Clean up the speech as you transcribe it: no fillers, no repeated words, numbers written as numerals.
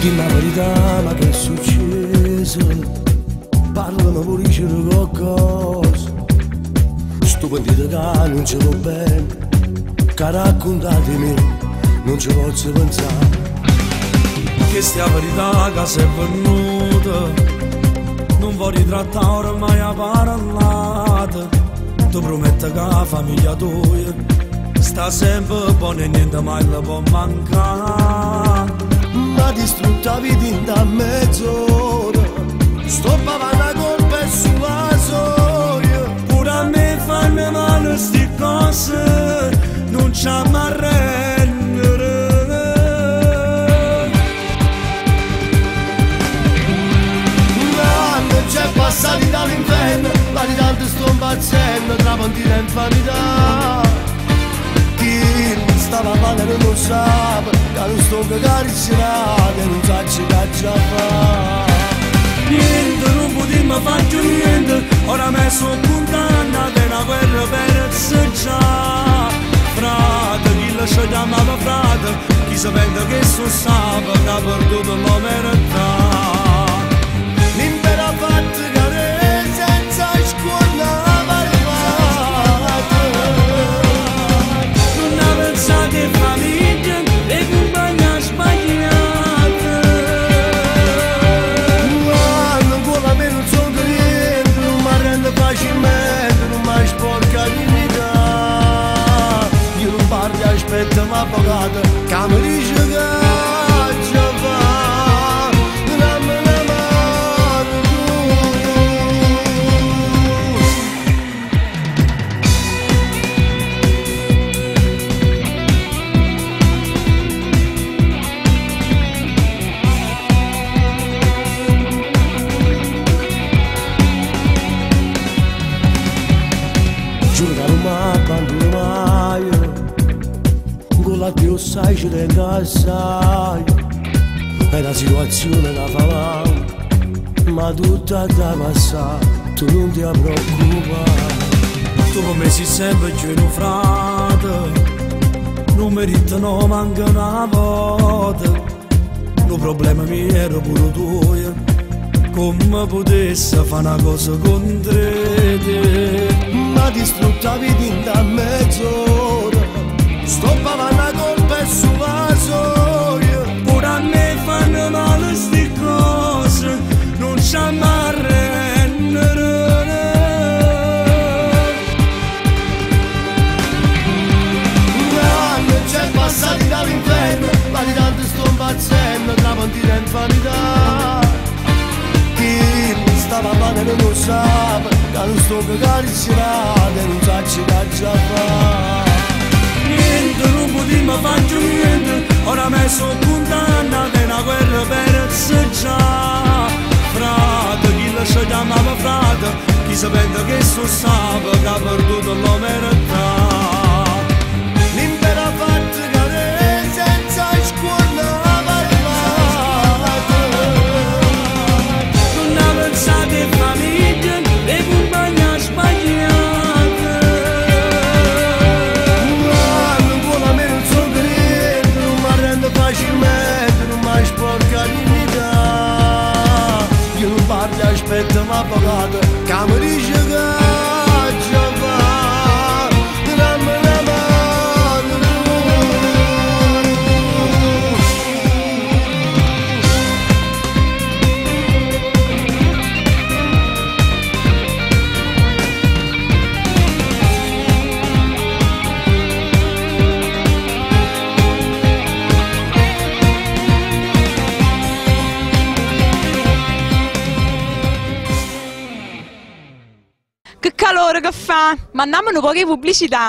Dimmi la verità, ma che è successo? Parlami pure di qualcosa. Sto pentito che non ci va bene, che raccontatemi, non ci posso pensare. Che stia verità che sei venuta, non voglio trattare ormai a parlata. Ti prometto che la famiglia tua sta sempre buona e niente mai la può mancare. Ma distrutta la vita in da mezz'ora, sto pagando la colpa è sulla soia. Pure a me fanno male sti cose, non ci arrendere. L'anno c'è passati dall'inferno, ma di tanto sto impazzendo tra mentira e infamità. Chi stava male non sa, che non sto cacaricciando e non sa che già fa. Niente, non potevo fare niente, ora me sono contenta della guerra per già. Frate, chi la ci chiamava frate, chi sapeva che so stava, che ha perduto la verità. L'impero ha fatto cadere senza scuola parlata. Non ha pensato che famiglia e compagnia sbagliata. Ancora me non sono cliente, non mi arrendo facilmente, non mi sporca dignità. Io non parlo, aspetta ma avvocato, che mi dice che già va. Giuro che non mi abbandono mai, con la più sai ci tengo assai. È la situazione da fa male, ma tutta da passare, tu non ti preoccupare. Tu per me sei sempre più un frate, non meritano manca una volta. Il problema mio era pure tuo, come potessi fare una cosa contro te. Ma distrutta la vita in da mezz'ora, sto pagando la colpa e sulla soia. Pure a me fanno male sti cose, non ci arrendere. Non c'è passati dall'inferno, ma di tanto sto impazzendo tra mentira e infamità. Chi stava male non lo sa, che non sto cacaricciando e non sa che già fa. Niente, non potevo fare niente, ora me sono contenta della guerra per già. Frate, chi la ci chiamava frate, chi sapeva che so stava, che ha perduto la verità. L'impero ha fatto cadere senza scuola parlata. Non ha pensato che famiglia e compagnia sbagliata. Ancora me non sono cliente, non mi arrendo facilmente, non mi sporca dignità. Io non parlo, aspetta ma avvocato, che mi dice che già va. Che calore che fa! Mandiamo un po' di pubblicità!